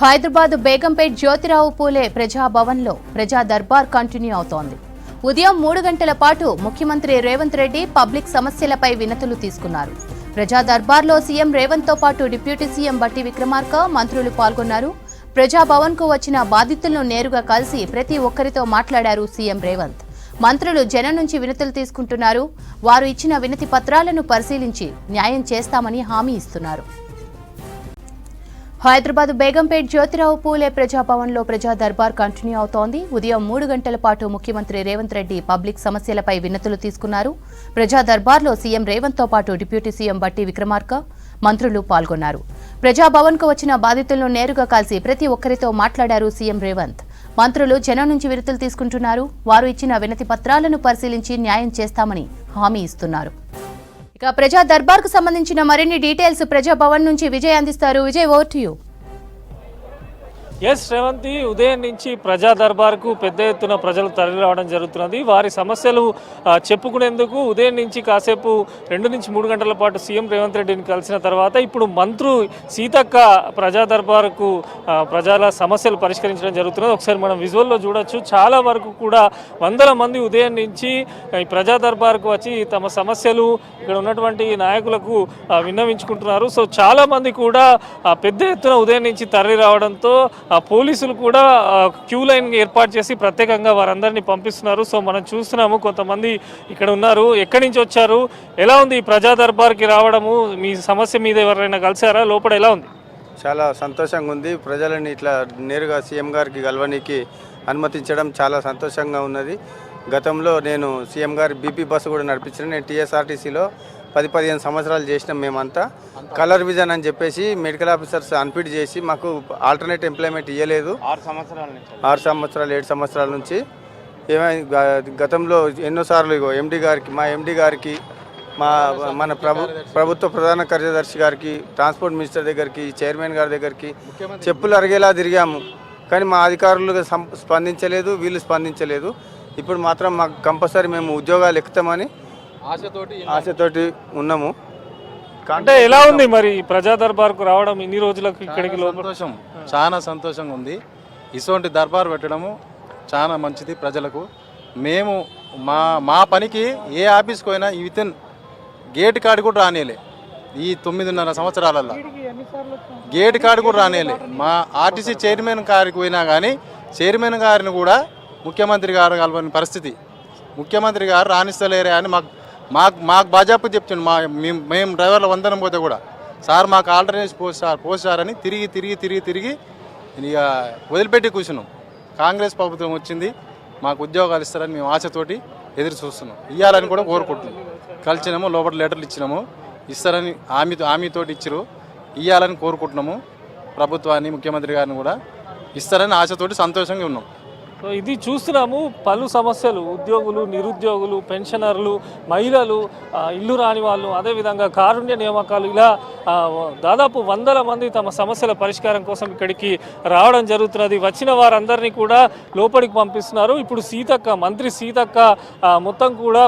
హైదరాబాద్ బేగంపేట్ జ్యోతిరావు పూలే ప్రజాభవన్లో ప్రజా దర్బార్ కంటిన్యూ అవుతోంది. ఉదయం 3 గంటల పాటు ముఖ్యమంత్రి రేవంత్ రెడ్డి పబ్లిక్ సమస్యలపై వినతులు తీసుకున్నారు. ప్రజా దర్బార్లో సీఎం రేవంత్ తో పాటు డిప్యూటీ సీఎం బట్టి విక్రమార్క, మంత్రులు పాల్గొన్నారు. ప్రజాభవన్కు వచ్చిన బాధితులను నేరుగా కలిసి ప్రతి ఒక్కరితో మాట్లాడారు సీఎం రేవంత్. మంత్రులు జనం నుంచి వినతులు తీసుకుంటున్నారు. వారు ఇచ్చిన వినతి పత్రాలను పరిశీలించి న్యాయం చేస్తామని హామీ ఇస్తున్నారు. హైదరాబాద్ బేగంపేట్ జ్యోతిరావు పూలే ప్రజాభవన్లో ప్రజా దర్బార్ కంటిన్యూ అవుతోంది. ఉదయం 3 గంటల పాటు ముఖ్యమంత్రి రేవంత్ రెడ్డి పబ్లిక్ సమస్యలపై వినతులు తీసుకున్నారు. ప్రజా దర్బార్లో సీఎం రేవంత్ తో పాటు డిప్యూటీ సీఎం బట్టి విక్రమార్క, మంత్రులు పాల్గొన్నారు. ప్రజాభవన్కు వచ్చిన బాధితులను నేరుగా కలిసి ప్రతి ఒక్కరితో మాట్లాడారు సీఎం రేవంత్. మంత్రులు జనం నుంచి వినతులు తీసుకుంటున్నారు. వారు ఇచ్చిన వినతి పత్రాలను పరిశీలించి న్యాయం చేస్తామని హామీ ఇస్తున్నారు. ఇక ప్రజా దర్బార్ కు సంబంధించిన మరిన్ని డీటెయిల్స్ ప్రజాభవన్ నుంచి విజయ్ అందిస్తారు. Vijay, over to you. S Revanthi, ఉదయం నుంచి ప్రజా దర్బార్కు పెద్ద ఎత్తున ప్రజలు తరలి రావడం జరుగుతున్నది. వారి సమస్యలు చెప్పుకునేందుకు ఉదయం నుంచి కాసేపు 2 నుంచి 3 గంటల పాటు సీఎం రేవంత్ రెడ్డిని కలిసిన తర్వాత ఇప్పుడు మంత్రి సీతక్క ప్రజా దర్బార్కు ప్రజల సమస్యలు పరిష్కరించడం జరుగుతున్నది. ఒకసారి మనం విజువల్లో చూడొచ్చు. చాలా వరకు కూడా వందల మంది ఉదయం నుంచి ఈ ప్రజా దర్బార్కు వచ్చి తమ సమస్యలు ఇక్కడ ఉన్నటువంటి నాయకులకు విన్నవించుకుంటున్నారు. సో చాలా మంది కూడా పెద్ద ఎత్తున ఉదయం నుంచి తరలి రావడంతో పోలీసులు కూడా క్యూ లైన్ ఏర్పాటు చేసి ప్రత్యేకంగా వారందరినీ పంపిస్తున్నారు. సో మనం చూస్తున్నాము, కొంతమంది ఇక్కడ ఉన్నారు. ఎక్కడి నుంచి వచ్చారు, ఎలా ఉంది ప్రజా దర్బార్కి రావడము, మీ సమస్య మీద ఎవరైనా కలిసారా, లోపల ఎలా ఉంది? చాలా సంతోషంగా ఉంది. ప్రజలని ఇట్లా నేరుగా సీఎం గారికి కలవడానికి అనుమతించడం చాలా సంతోషంగా ఉన్నది. గతంలో నేను సీఎం గారి బీపీ బస్సు కూడా నడిపించిన. నేను టీఎస్ఆర్టీసీలో 10-15 సంవత్సరాలు చేసినాం. మేమంతా కలర్ విజన్ అని చెప్పేసి మెడికల్ ఆఫీసర్స్ అన్ఫిట్ చేసి మాకు ఆల్టర్నేట్ ఎంప్లాయ్మెంట్ ఇవ్వలేదు. 6 సంవత్సరాలు 7 సంవత్సరాల నుంచి గతంలో ఎన్నోసార్లు మా ఎండి గారికి, మన ప్రభుత్వ ప్రధాన కార్యదర్శి గారికి, ట్రాన్స్పోర్ట్ మినిస్టర్ దగ్గరికి, చైర్మన్ గారి దగ్గరికి చెప్పులు అరిగేలా తిరిగాము. కానీ మా అధికారులు స్పందించలేదు, వీళ్ళు స్పందించలేదు. ఇప్పుడు మాత్రం మాకు కంపల్సరీ మేము ఉద్యోగాలు ఎక్కుతామని ఆశతోటి ఉన్నాము. అంటే ఎలా ఉంది మరి ప్రజా దర్బార్కు రావడం ఇన్ని రోజులకు? ఇక్కడికి సంతోషం, చాలా సంతోషంగా ఉంది. ఇటువంటి దర్బార్ పెట్టడము చాలా మంచిది ప్రజలకు. మేము మా పనికి ఏ ఆఫీస్కి పోయినా వితిన్ గేట్ కాడి కూడా రానేలే. ఈ 9.5 సంవత్సరాలలో గేట్ కాడి కూడా రానేలే. మా ఆర్టీసీ చైర్మన్ గారికి పోయినా కానీ చైర్మన్ గారిని కూడా ముఖ్యమంత్రి గారు కలవని పరిస్థితి. ముఖ్యమంత్రి గారు రాణిస్తలేరే అని మాకు బాజాపు చెప్తుంది. మేము డ్రైవర్ల వందనం పోతే కూడా సార్ మాకు ఆల్టర్నేటివ్ పోసారని తిరిగి ఇక వదిలిపెట్టి కూర్చున్నాం. కాంగ్రెస్ ప్రభుత్వం వచ్చింది, మాకు ఉద్యోగాలు ఇస్తారని మేము ఆశతోటి ఎదురు చూస్తున్నాం. ఇవ్వాలని కూడా కోరుకుంటున్నాం. కలిసినాము, లోపల లెటర్లు ఇచ్చినాము, ఇస్తారని హామీతోటి ఇచ్చారు. ఇవ్వాలని కోరుకుంటున్నాము. ప్రభుత్వాన్ని, ముఖ్యమంత్రి గారిని కూడా ఇస్తారని ఆశతోటి సంతోషంగా ఉన్నాం. సో ఇది చూస్తున్నాము, పలు సమస్యలు, ఉద్యోగులు, నిరుద్యోగులు, పెన్షనర్లు, మహిళలు, ఇల్లు రాని వాళ్ళు, అదేవిధంగా కారుణ్య నియామకాలు, ఇలా దాదాపు 100 మంది తమ సమస్యల పరిష్కారం కోసం ఇక్కడికి రావడం జరుగుతున్నది. వచ్చిన వారందరినీ కూడా లోపలికి పంపిస్తున్నారు. ఇప్పుడు మంత్రి సీతక్క మొత్తం కూడా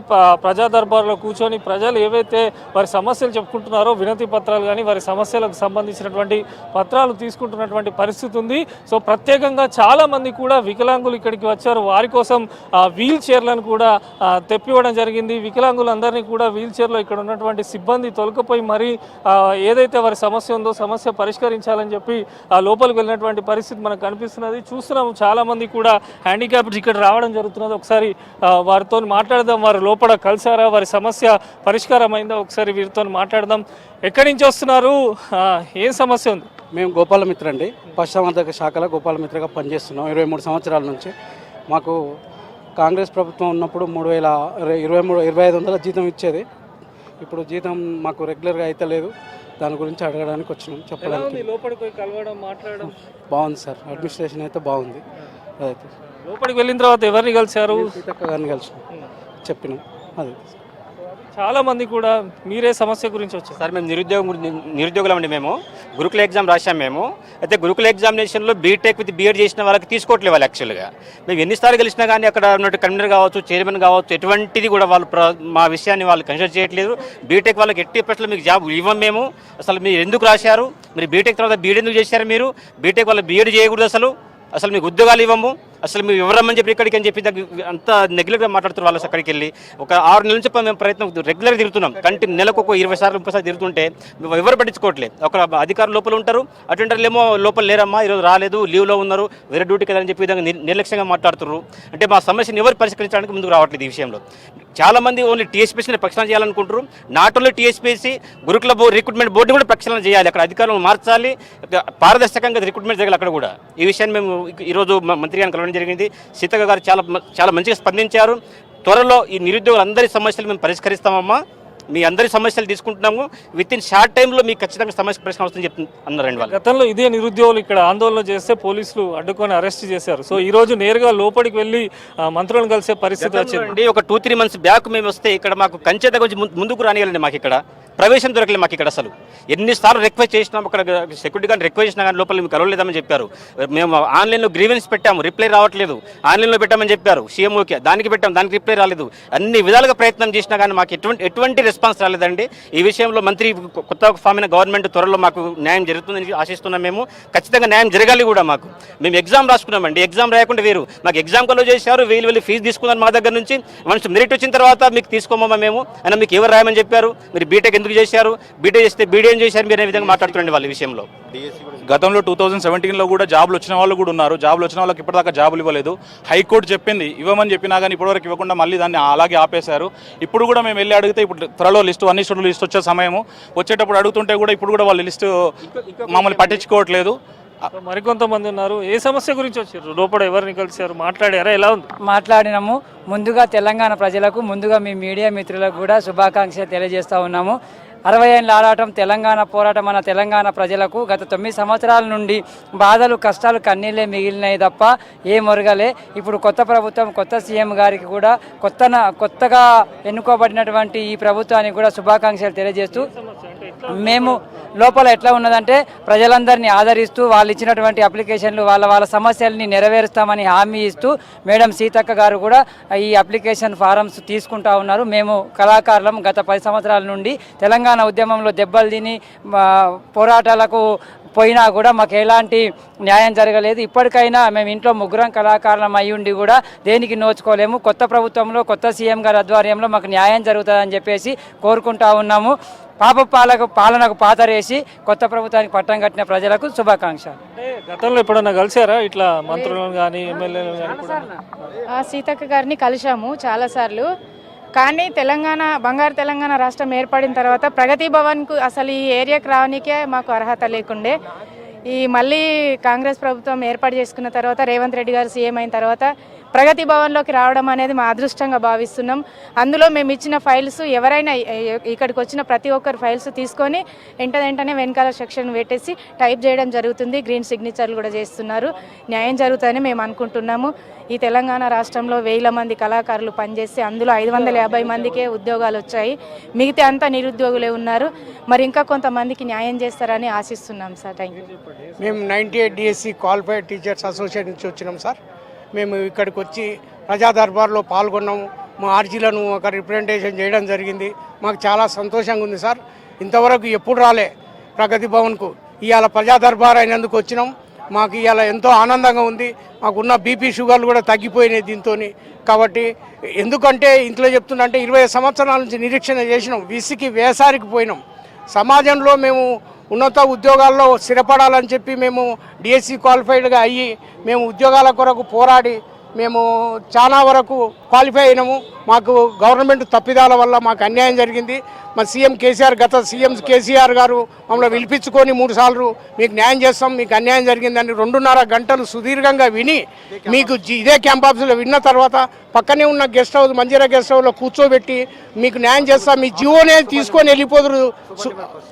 ప్రజా దర్బార్లో కూర్చొని ప్రజలు ఏవైతే వారి సమస్యలు చెప్పుకుంటున్నారో వినతి పత్రాలు కానీ వారి సమస్యలకు సంబంధించినటువంటి పత్రాలు తీసుకుంటున్నటువంటి పరిస్థితి ఉంది. సో ప్రత్యేకంగా చాలామంది కూడా వికలాంగులు ఇక్కడికి వచ్చారు. వారి కోసం వీల్ చైర్లను కూడా తెప్పివ్వడం జరిగింది. వికలాంగులందరినీ కూడా వీల్ చైర్లో ఇక్కడ ఉన్నటువంటి సిబ్బంది తొలకపోయి మరి ఏదైతే వారి సమస్య ఉందో సమస్య పరిష్కరించాలని చెప్పి లోపలికి వెళ్ళినటువంటి పరిస్థితి మనకు కనిపిస్తున్నది. చూస్తున్నాము, చాలా మంది కూడా హ్యాండిక్యాప్డ్స్ ఇక్కడ రావడం జరుగుతున్నది. ఒకసారి వారితో మాట్లాడదాం. వారు లోపల కలిసారా, వారి సమస్య పరిష్కారం అయిందా, ఒకసారి వీరితో మాట్లాడదాం. ఎక్కడి నుంచి వస్తున్నారు, ఏం సమస్య ఉంది? మేము గోపాలమిత్ర అండి, పశుసంవర్ధక శాఖలో గోపాలమిత్రగా పనిచేస్తున్నాం 23 సంవత్సరాల నుంచి. మాకు కాంగ్రెస్ ప్రభుత్వం ఉన్నప్పుడు 3,500 జీతం ఇచ్చేది. ఇప్పుడు జీతం మాకు రెగ్యులర్గా అయితే లేదు. దాని గురించి అడగడానికి వచ్చినాం, చెప్పడానికి. బాగుంది సార్, అడ్మినిస్ట్రేషన్ అయితే బాగుంది. అదైతే లోపలికి వెళ్ళిన తర్వాత ఎవరిని కలిసారు? సీతక్క గారిని కలిసినాం, చెప్పినాం. అదే చాలా మంది కూడా మీరే సమస్య గురించి వచ్చారు. సార్ మేము నిరుద్యోగులం మేము గురుకుల ఎగ్జామ్ రాశాం మేము. అయితే గురుకుల ఎగ్జామినేషన్లో బీటెక్ విత్ బీఎడ్ చేసిన వాళ్ళకి తీసుకోవట్లేదు వాళ్ళు. యాక్చువల్గా మేము ఎన్నిసార్లు గెలిచినా కానీ అక్కడ ఉన్నట్టు కన్వీనర్ కావచ్చు, చైర్మన్ కావచ్చు, ఎటువంటిది కూడా వాళ్ళు మా విషయాన్ని వాళ్ళు కన్సిడర్ చేయట్లేదు. బీటెక్ వాళ్ళకి 80% మీకు జాబ్ ఇవ్వం మేము. అసలు మీరు ఎందుకు రాశారు, మీరు బీటెక్ తర్వాత బీఎడ్ ఎందుకు చేశారు, మీరు బీటెక్ వాళ్ళు బీఎడ్ చేయకూడదు, అసలు మీకు ఉద్యోగాలు ఇవ్వము, అసలు మీరు ఎవరమ్మని చెప్పి ఇక్కడికి అని చెప్పి అంత నెగ్లెక్ట్గా మాట్లాడుతున్నారు వాళ్ళు. అక్కడికి వెళ్ళి ఒక 6 నెలల నుంచి మేము ప్రయత్నం రెగ్యులర్గా తిరుగుతున్నాం. నెలకు ఒక 20 సార్లు 30 సార్లు తిరుగుతుంటే ఎవరు పట్టించుకోవట్లేదు. ఒక అధికారులు లోపల ఉంటారు, అటెండర్లు ఏమో లోపల లేరమ్మా, ఈరోజు రాలేదు, లీవ్లో ఉన్నారు, వేరే డ్యూటీకి వెళ్ళని చెప్పి విధంగా నిర్లక్ష్యంగా మాట్లాడుతున్నారు. అంటే మా సమస్యను ఎవరు పరిష్కరించడానికి ముందుకు రావట్లేదు. ఈ విషయంలో చాలామంది ఓన్లీ టీఎస్పీసీని ప్రక్షాళన చేయాలనుకుంటారు. నాట్ ఓన్లీ టీఎస్పీసీ, గురుకుల రిక్రూట్మెంట్ బోర్డుని కూడా ప్రక్షాళన చేయాలి. అక్కడ అధికారులను మార్చాలి, పారదర్శకంగా రిక్రూట్మెంట్ జరగాలి అక్కడ కూడా. ఈ విషయాన్ని మేము ఈరోజు మంత్రి గారిని కలవడం జరిగింది. సీతక్క గారు చాలా మంచిగా స్పందించారు. త్వరలో ఈ నిరుద్యోగులందరి సమస్యలు మేము పరిష్కరిస్తామమ్మా, మీ అందరి సమస్యలు తీసుకుంటున్నాము, విత్ ఇన్ షార్ట్ టైంలో మీకు ఖచ్చితంగా సమస్య పరిష్కారం వస్తుందని చెప్పి అన్నారండి వాళ్ళు. గతంలో ఇదే నిరుద్యోగులు ఇక్కడ ఆందోళన చేస్తే పోలీసులు అడ్డుకొని అరెస్ట్ చేశారు. సో ఈ రోజు నేరుగా లోపలికి వెళ్ళి మంత్రులను కలిసే పరిస్థితి వచ్చింది. ఒక 2-3 months బ్యాక్ మేము వస్తే ఇక్కడ మాకు కంచె దగ్గర ముందుకు రానియాలండి. మాకు ఇక్కడ ప్రవేశం దొరకలేదు. మాకు ఇక్కడ అసలు ఎన్నిసార్లు రిక్వెస్ట్ చేసినాం, అక్కడ సెక్యూరిటీ గారిని రిక్వెస్ట్ చేసినా కానీ లోపల మీకు కలవలేదని చెప్పారు. మేము ఆన్లైన్లో గ్రీవెన్స్ పెట్టాము, రిప్లై రావట్లేదు. ఆన్లైన్లో పెట్టామని చెప్పారు సీఎంఓకి, దానికి పెట్టాము, దానికి రిప్లై రాలేదు. అన్ని విధాలుగా ప్రయత్నం చేసినా కానీ మాకు ఎటువంటి రెస్పాన్స్ రాలేదండి. ఈ విషయంలో మంత్రి కొత్త ఫామ్ అయిన గవర్నమెంట్ త్వరలో మాకు న్యాయం జరుగుతుందని ఆశిస్తున్నాం. మేము ఖచ్చితంగా న్యాయం జరగాలి కూడా. మేము ఎగ్జామ్ రాసుకున్నామండి, ఎగ్జామ్ రాయకుండా వేరు మాకు ఎగ్జామ్ కలో చేశారు, వెళ్ళి ఫీజు తీసుకున్నారు మా దగ్గర నుంచి. వన్స్ మెరిట్ వచ్చిన తర్వాత మీకు తీసుకోమమ్మా మేము అయినా మీకు ఎవరు రాయమని చెప్పారు, మీరు బీటెక్ ఎందుకు చేశారు, బీటెక్ చేస్తే బీడీ ఏం చేశారు, మీరు ఏ విధంగా మాట్లాడుతున్నాండి వాళ్ళ విషయంలో. గతంలో 2017లో కూడా జాబులు వచ్చిన వాళ్ళు కూడా ఉన్నారు. జాబులు వచ్చిన వాళ్ళకి ఇప్పటిదాకా జాబులు ఇవ్వలేదు. హైకోర్టు చెప్పింది ఇవ్వమని చెప్పినా కానీ ఇప్పటివరకు ఇవ్వకుండా మళ్ళీ దాన్ని అలాగే ఆపేశారు. ఇప్పుడు కూడా మేము వెళ్ళి అడిగితే ఇప్పుడు త్వరలో అన్ని స్టూడెంట్ లిస్ట్ వచ్చే సమయము వచ్చేటప్పుడు అడుగుతుంటే కూడా ఇప్పుడు కూడా వాళ్ళు లిస్టు మమ్మల్ని పట్టించుకోవట్లేదు. మరికొంతమంది ఉన్నారు. ఏ సమస్య గురించి వచ్చారు, లోపల ఎవరిని కలిసారు, మాట్లాడారా, ఎలా ఉంది? మాట్లాడినాము. ముందుగా తెలంగాణ ప్రజలకు, ముందుగా మీ మీడియా మిత్రులకు కూడా శుభాకాంక్షలు తెలియజేస్తూ ఉన్నాము. 60 ఏళ్ళ ఆరాటం, తెలంగాణ పోరాటం మన తెలంగాణ ప్రజలకు గత 9 సంవత్సరాల నుండి బాధలు, కష్టాలు, కన్నీళ్ళే మిగిలినాయి తప్ప ఏ మొరగలే. ఇప్పుడు కొత్త ప్రభుత్వం, కొత్త సీఎం గారికి కూడా కొత్తగా ఎన్నుకోబడినటువంటి ఈ ప్రభుత్వానికి కూడా శుభాకాంక్షలు తెలియజేస్తూ, మేము లోపల ఎట్లా ఉన్నదంటే ప్రజలందరినీ ఆదరిస్తూ వాళ్ళు ఇచ్చినటువంటి అప్లికేషన్లు వాళ్ళ సమస్యల్ని నెరవేరుస్తామని హామీ ఇస్తూ మేడం సీతక్క గారు కూడా ఈ అప్లికేషన్ ఫారమ్స్ తీసుకుంటా ఉన్నారు. మేము కళాకారులం గత 10 సంవత్సరాల నుండి తెలంగాణ ఉద్యమంలో దెబ్బలు తిని పోరాటాలకు పోయినా కూడా మాకు ఎలాంటి న్యాయం జరగలేదు. ఇప్పటికైనా మేము ఇంట్లో ముగ్గురం కళాకారులం అయ్యుండి కూడా దేనికి నోచుకోలేము. కొత్త ప్రభుత్వంలో, కొత్త సీఎం గారి ఆధ్వర్యంలో మాకు న్యాయం జరుగుతుందని చెప్పేసి కోరుకుంటా ఉన్నాము. పాలనకు పాతరేసి కొత్త ప్రభుత్వానికి పట్టం కట్టిన ప్రజలకు శుభాకాంక్షలు. గతంలో ఎప్పుడన్నా కలిసారా ఇట్లా మంత్రులను కానీ ఎమ్మెల్యేలను కానీ? సీతక్క గారిని కలిశాము చాలాసార్లు. కానీ బంగారు తెలంగాణ రాష్ట్రం ఏర్పడిన తర్వాత ప్రగతి భవన్కు అసలు ఈ ఏరియాకి రావడానికే మాకు అర్హత లేకుండే. మళ్ళీ కాంగ్రెస్ ప్రభుత్వం ఏర్పాటు చేసుకున్న తర్వాత, రేవంత్ రెడ్డి గారు సీఎం అయిన తర్వాత ప్రగతి భవన్లోకి రావడం అనేది మా అదృష్టంగా భావిస్తున్నాం. అందులో మేము ఇచ్చిన ఫైల్స్ ఎవరైనా ఇక్కడికి వచ్చిన ప్రతి ఒక్కరు ఫైల్స్ తీసుకొని వెంటనే వెనకాల సెక్షన్ పెట్టేసి టైప్ చేయడం జరుగుతుంది. గ్రీన్ సిగ్నేచర్లు కూడా చేస్తున్నారు. న్యాయం జరుగుతుందని మేము అనుకుంటున్నాము. ఈ తెలంగాణ రాష్ట్రంలో 1000 మంది కళాకారులు పనిచేస్తే అందులో 550 మందికే ఉద్యోగాలు వచ్చాయి. మిగతా అంతా నిరుద్యోగులే ఉన్నారు. మరి ఇంకా కొంతమందికి న్యాయం చేస్తారని ఆశిస్తున్నాం సార్. Thank you. మేము 98 DSC క్వాలిఫైడ్ టీచర్స్ అసోసియేషన్ నుంచి వచ్చినాం సార్. మేము ఇక్కడికి వచ్చి ప్రజా దర్బార్లో పాల్గొన్నాము. మా ఆర్జీలను ఒక రిప్రజెంటేషన్ చేయడం జరిగింది. మాకు చాలా సంతోషంగా ఉంది సార్. ఇంతవరకు ఎప్పుడు రాలే ప్రగతి భవన్కు. ఇవాళ ప్రజా దర్బార్ అయినందుకు వచ్చినాం. మాకు ఇవాళ ఎంతో ఆనందంగా ఉంది. మాకున్న బీపీ షుగర్లు కూడా తగ్గిపోయినాయి దీంతో. కాబట్టి ఎందుకంటే ఇంట్లో చెప్తుందంటే 20 సంవత్సరాల నుంచి నిరీక్షణ చేసినాం, విసికి వేసారికి పోయినాం. సమాజంలో మేము ఉన్నత ఉద్యోగాల్లో స్థిరపడాలని చెప్పి మేము డిఎస్సి క్వాలిఫైడ్గా అయ్యి మేము ఉద్యోగాల కొరకు పోరాడి మేము చాలా వరకు క్వాలిఫై అయినాము. మాకు గవర్నమెంట్ తప్పిదాల వల్ల మాకు అన్యాయం జరిగింది. మా సీఎం కేసీఆర్, గత సీఎం కేసీఆర్ గారు మమ్మల్ని పిలిపించుకొని 3 సార్లు మీకు న్యాయం చేస్తాం, మీకు అన్యాయం జరిగిందని 2.5 గంటలు సుదీర్ఘంగా విని మీకు ఇదే క్యాంప్ ఆఫీసులో విన్న తర్వాత పక్కనే ఉన్న గెస్ట్ హౌస్, మంజీరా గెస్ట్ హౌస్లో కూర్చోబెట్టి మీకు న్యాయం చేస్తాం, మీ జీవోనే తీసుకొని వెళ్ళిపోదురు,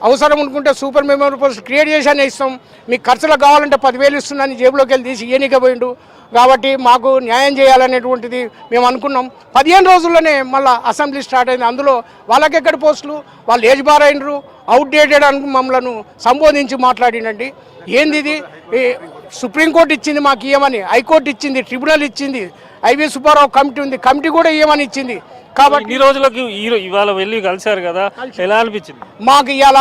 అవసరం అనుకుంటే సూపర్ మెమరీ పోస్ట్ క్రియేట్ చేసానే ఇస్తాం, మీకు ఖర్చులకు కావాలంటే 10,000 ఇస్తుందని జేబులోకి వెళ్ళి తీసి ఇయ్యనికపోయిండు. కాబట్టి మాకు న్యాయం న్యాయం చేయాలనేటువంటిది మేము అనుకున్నాం. 15 రోజుల్లోనే మళ్ళీ అసెంబ్లీ స్టార్ట్ అయింది. అందులో వాళ్ళకి ఎక్కడ పోస్టులు, వాళ్ళు ఏజ్ బార్ అయినరు, అవుట్డేటెడ్ అని మమ్మల్ని సంబోధించి మాట్లాడినండి. ఏంది ఇది? సుప్రీంకోర్టు ఇచ్చింది మాకు ఇవ్వమని, హైకోర్టు ఇచ్చింది, ట్రిబ్యునల్ ఇచ్చింది, ఐవి సుబ్బారావు కమిటీ ఉంది, కమిటీ కూడా ఇవ్వమని ఇచ్చింది. కాబట్టి ఈ రోజులకు ఇవాళ వెళ్ళి కలిశారు కదా, ఎలా అనిపించింది? మాకు ఇవాళ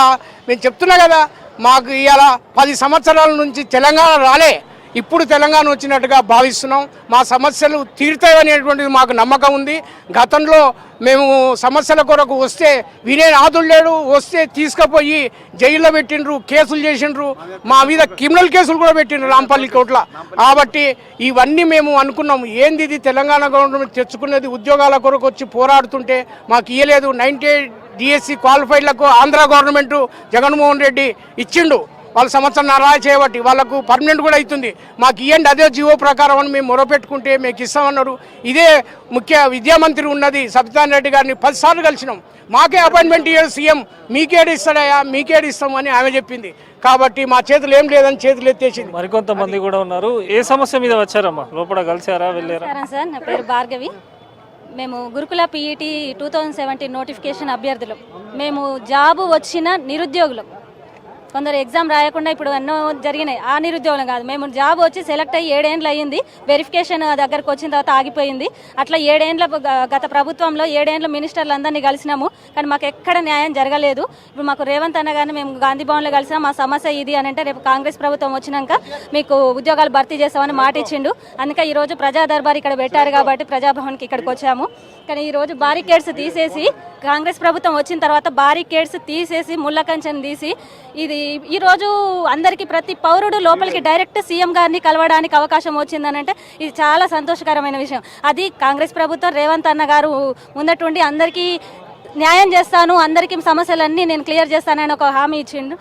మేము చెప్తున్నా కదా, మాకు ఇవాళ 10 సంవత్సరాల నుంచి తెలంగాణ రాలే, ఇప్పుడు తెలంగాణ వచ్చినట్టుగా భావిస్తున్నాం. మా సమస్యలు తీరుతాయనేటువంటిది మాకు నమ్మకం ఉంది. గతంలో మేము సమస్యల కొరకు వస్తే వినే నాదులు లేడు, వస్తే తీసుకుపోయి జైల్లో పెట్టిండ్రు, కేసులు చేసిండ్రు, మా మీద క్రిమినల్ కేసులు కూడా పెట్టిండ్రు రాంపల్లి కోట్ల. కాబట్టి ఇవన్నీ మేము అనుకున్నాం, ఏంది ఇది తెలంగాణ గవర్నమెంట్ తెచ్చుకున్నది ఉద్యోగాల కొరకు వచ్చి పోరాడుతుంటే మాకు ఇవ్వలేదు. 98 DSC క్వాలిఫైడ్లకు ఆంధ్ర గవర్నమెంట్ జగన్మోహన్ రెడ్డి ఇచ్చిండు. వాళ్ళ సంవత్సరం రాయి చేయబట్టి వాళ్ళకు పర్మనెంట్ కూడా అవుతుంది. మాకు ఇవ్వండి అదే జీవో ప్రకారం అని మేము మొరపెట్టుకుంటే మీకు ఇస్తామన్నారు. ఇదే ముఖ్య విద్యామంత్రి ఉన్నది సబితా రెడ్డి గారిని 10 సార్లు కలిసినాం. మాకే అపాయింట్మెంట్ ఇయ్యాడు సీఎం, మీకేడు ఇస్తాడయా, మీకేడు ఇస్తాం అని ఆమె చెప్పింది. కాబట్టి మా చేతులు ఏం లేదని చేతులు ఎత్తేసింది. మరికొంతమంది కూడా ఉన్నారు. ఏ సమస్య మీద వచ్చారమ్మా? లోపల కలిసారా, వెళ్ళారా? సార్, నా పేరు భార్గవి. మేము గురుకుల PET 2017 నోటిఫికేషన్ అభ్యర్థులు. మేము జాబు వచ్చిన నిరుద్యోగులు. కొందరు ఎగ్జామ్ రాయకుండా ఇప్పుడు ఎన్నో జరిగినాయి. ఆ నిరుద్యోగులు కాదు, మేము జాబ్ వచ్చి సెలెక్ట్ అయ్యి 7 ఏళ్ళు అయ్యింది. వెరిఫికేషన్ దగ్గరకు వచ్చిన తర్వాత ఆగిపోయింది. అట్లా 7 ఏళ్ళ గత ప్రభుత్వంలో 7 ఏళ్ళు మినిస్టర్లు అందరినీ కలిసినాము, కానీ మాకు ఎక్కడ న్యాయం జరగలేదు. ఇప్పుడు మాకు రేవంత్ అన్న గారిని మేము గాంధీ భవన్లో కలిసినాం. మా సమస్య ఇది అని అంటే రేపు కాంగ్రెస్ ప్రభుత్వం వచ్చినాక మీకు ఉద్యోగాలు భర్తీ చేస్తామని మాట ఇచ్చిండు. అందుకే ఈరోజు ప్రజా దర్బార్ ఇక్కడ పెట్టారు కాబట్టి ప్రజాభవన్కి ఇక్కడికి వచ్చాము. కానీ ఈరోజు బారికేడ్స్ తీసేసి, కాంగ్రెస్ ప్రభుత్వం వచ్చిన తర్వాత బారికేడ్స్ తీసేసి ముళ్ళ కంచెను తీసి, ఇది ఈరోజు అందరికీ ప్రతి పౌరుడు లోపలికి డైరెక్ట్ సీఎం గారిని కలవడానికి అవకాశం వచ్చిందనంటే ఇది చాలా సంతోషకరమైన విషయం. అది కాంగ్రెస్ ప్రభుత్వం రేవంత్ అన్న గారు ముందటుండి అందరికీ న్యాయం చేస్తాను, అందరికీ సమస్యలన్నీ నేను క్లియర్ చేస్తానని ఒక హామీ ఇచ్చిండు.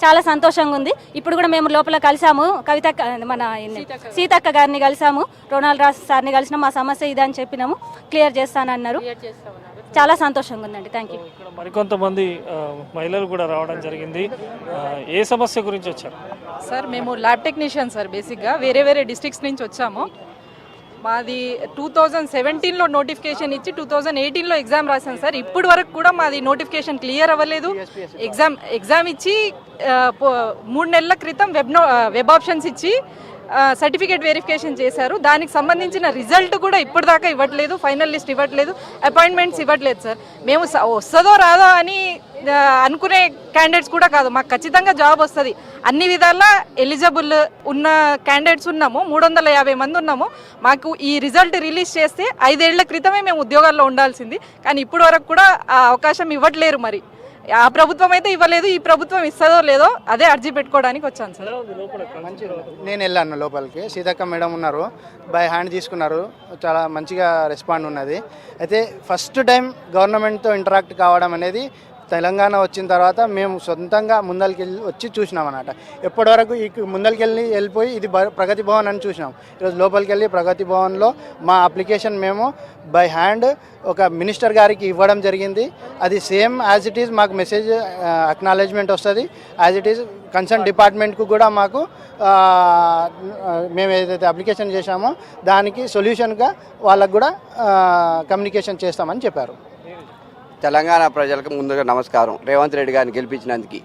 చాలా సంతోషంగా ఉంది. ఇప్పుడు కూడా మేము లోపల కలిసాము, మన సీతక్క గారిని కలిసాము, రొనాల్డ్ రాజ్ సార్ని కలిసినాము. మా సమస్య ఇదని చెప్పినాము, క్లియర్ చేస్తానన్నారు. చాలా సంతోషంగా ఉందండి. Thank you. ఇక్కడ మరికొంతమంది మహిళలు కూడా రావడం జరిగింది. ఏ సమస్య గురించి వచ్చారు? సార్, మేము ల్యాబ్ టెక్నీషియన్ సార్. బేసిక్గా వేరే డిస్ట్రిక్ట్స్ నుంచి వచ్చాము. మాది 2017లో నోటిఫికేషన్ ఇచ్చి 2018లో ఎగ్జామ్ రాశాను సార్. ఇప్పటి వరకు కూడా మాది నోటిఫికేషన్ క్లియర్ అవ్వలేదు. ఎగ్జామ్ ఇచ్చి 3 నెలల క్రితం వెబ్ ఆప్షన్స్ ఇచ్చి సర్టిఫికేట్ వెరిఫికేషన్ చేశారు. దానికి సంబంధించిన రిజల్ట్ కూడా ఇప్పటిదాకా ఇవ్వట్లేదు, ఫైనల్ లిస్ట్ ఇవ్వట్లేదు, అపాయింట్మెంట్స్ ఇవ్వట్లేదు సార్. మేము వస్తుందో రాదో అని అనుకునే క్యాండిడేట్స్ కూడా కాదు, మాకు ఖచ్చితంగా జాబ్ వస్తుంది. అన్ని విధాలా ఎలిజిబుల్ ఉన్న క్యాండిడేట్స్ ఉన్నాము, 350 మంది ఉన్నాము. మాకు ఈ రిజల్ట్ రిలీజ్ చేస్తే 5 ఏళ్ల క్రితమే మేము ఉద్యోగాల్లో ఉండాల్సింది, కానీ ఇప్పటి వరకు కూడా ఆ అవకాశం ఇవ్వట్లేరు. మరి ఆ ప్రభుత్వం అయితే ఇవ్వలేదు, ఈ ప్రభుత్వం ఇస్తుందో లేదో అదే అర్జీ పెట్టుకోవడానికి వచ్చాను సార్. నేను వెళ్ళాను లోపలికి, సీతక్క మేడం ఉన్నారు, బై హ్యాండ్ తీసుకున్నారు, చాలా మంచిగా రెస్పాండ్ ఉన్నది. అయితే ఫస్ట్ టైం గవర్నమెంట్తో ఇంటరాక్ట్ కావడం అనేది తెలంగాణ వచ్చిన తర్వాత మేము సొంతంగా ముందరికెళ్ళి వచ్చి చూసినాం అన్నమాట. ఎప్పటివరకు వెళ్ళిపోయి ఇది ప్రగతి భవన్ అని చూసినాం. ఈరోజు లోపలికి వెళ్ళి ప్రగతి భవన్లో మా అప్లికేషన్ మేము బై హ్యాండ్ ఒక మినిస్టర్ గారికి ఇవ్వడం జరిగింది. అది సేమ్ యాజ్ ఇట్ ఈజ్ మాకు మెసేజ్ అక్నాలెడ్జ్మెంట్ వస్తుంది. యాజ్ ఇట్ ఈజ్ కన్సర్న్ డిపార్ట్మెంట్కు కూడా మాకు మేము ఏదైతే అప్లికేషన్ చేశామో దానికి సొల్యూషన్గా వాళ్ళకు కూడా కమ్యూనికేషన్ చేస్తామని చెప్పారు. తెలంగాణ ప్రజలకు ముందుగా నమస్కారం. రేవంత్ రెడ్డి గారిని గెలిపించినందుకు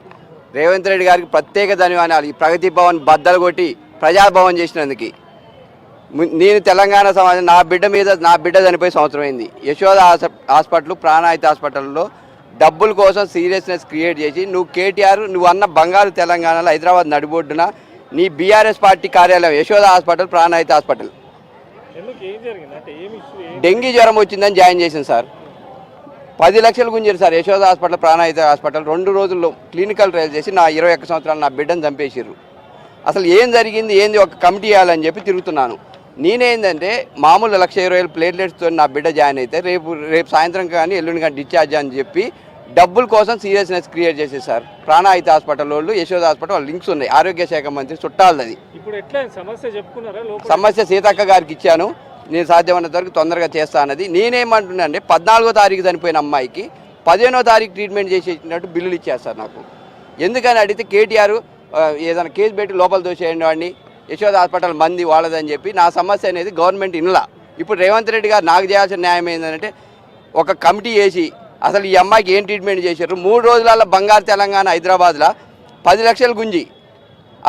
రేవంత్ రెడ్డి గారికి ప్రత్యేక ధన్యవాదాలు. ఈ ప్రగతి భవన్ బద్దలు కొట్టి ప్రజాభవన్ చేసినందుకు. నేను తెలంగాణ సమాజం, నా బిడ్డ చనిపోయి సంవత్సరం అయింది. యశోద హాస్పిటల్, ప్రాణాయిత హాస్పిటల్లో డబ్బుల కోసం సీరియస్నెస్ క్రియేట్ చేసి నువ్వు కేటీఆర్ నువ్వు అన్న బంగారు తెలంగాణలో హైదరాబాద్ నడిబొడ్డున నీ బీఆర్ఎస్ పార్టీ కార్యాలయం యశోద హాస్పిటల్, ప్రాణాయిత హాస్పిటల్ డెంగీ జ్వరం వచ్చిందని జాయిన్ చేసింది సార్. 10 లక్షలు గుంజారు సార్. యశోద హాస్పిటల్, ప్రాణాయిత హాస్పిటల్ 2 రోజుల్లో క్లినికల్ ట్రయల్ చేసి నా 21 సంవత్సరాలు నా బిడ్డను చంపేసిర్రు. అసలు ఏం జరిగింది, ఏంది ఒక కమిటీ వేయాలని చెప్పి తిరుగుతున్నాను. నేనేందంటే మామూలు 1,20,000 ప్లేట్లెట్స్తో నా బిడ్డ జాయిన్ అయితే రేపు సాయంత్రం కానీ ఎల్లుండి కానీ డిశ్చార్జ్ అని చెప్పి డబ్బుల కోసం సీరియస్నెస్ క్రియేట్ చేసేది సార్. ప్రాణాయిత హాస్పిటల్ వాళ్ళు, యశోద హాస్పిటల్ వాళ్ళు లింక్స్ ఉన్నాయి. ఆరోగ్య శాఖ మంత్రి చుట్టాలది. సమస్య సీతక్క గారికి ఇచ్చాను. నేను సాధ్యమైనంత వరకు తొందరగా చేస్తా అన్నది. నేనేమంటున్నా అంటే 14వ తారీఖు చనిపోయిన అమ్మాయికి 15వ తారీఖు ట్రీట్మెంట్ చేసేసినట్టు బిల్లులు ఇచ్చేస్తారు నాకు. ఎందుకని అడిగితే కేటీఆర్ ఏదైనా కేసు పెట్టి లోపల దోసేయండి వాడిని, యశోద హాస్పిటల్ మంది వాళ్ళదని చెప్పి నా సమస్య అనేది గవర్నమెంట్ ఇన్లా ఇప్పుడు రేవంత్ రెడ్డి గారు నాకు చేయాల్సిన న్యాయం ఏంటంటే ఒక కమిటీ వేసి అసలు ఈ అమ్మాయికి ఏం ట్రీట్మెంట్ చేశారు. 3 రోజులలో బంగారు తెలంగాణ హైదరాబాద్లో 10 లక్షలు గుంజి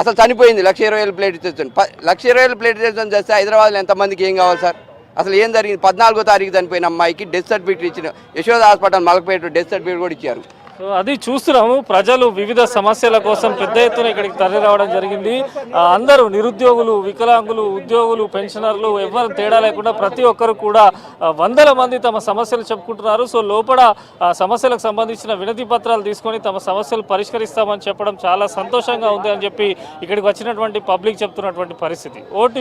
అసలు చనిపోయింది. 1,20,000 ప్లేట్ తెచ్చుకొని 1,20,000 ప్లేట్ తెచ్చుకొని చేస్తే హైదరాబాద్లో ఎంతమందికి ఏం కావాలి సార్? అసలు ఏం జరిగింది? 14వ తారీఖు చనిపోయిన అమ్మాయికి డెత్ సర్టిఫికేట్ ఇచ్చిన Yashoda hospital Malakpet death certificate కూడా ఇచ్చారు. సో అది చూస్తున్నాము. ప్రజలు వివిధ సమస్యల కోసం పెద్ద ఎత్తున ఇక్కడికి తరలి రావడం జరిగింది. అందరూ నిరుద్యోగులు, వికలాంగులు, ఉద్యోగులు, పెన్షనర్లు ఎవరు తేడా లేకుండా ప్రతి ఒక్కరు కూడా వందల మంది తమ సమస్యలు చెప్పుకుంటున్నారు. సో లోపల సమస్యలకు సంబంధించిన వినతి పత్రాలు తీసుకొని తమ సమస్యలు పరిష్కరిస్తామని చెప్పడం చాలా సంతోషంగా ఉంది అని చెప్పి ఇక్కడికి వచ్చినటువంటి పబ్లిక్ చెప్తున్నటువంటి పరిస్థితి. ఓటు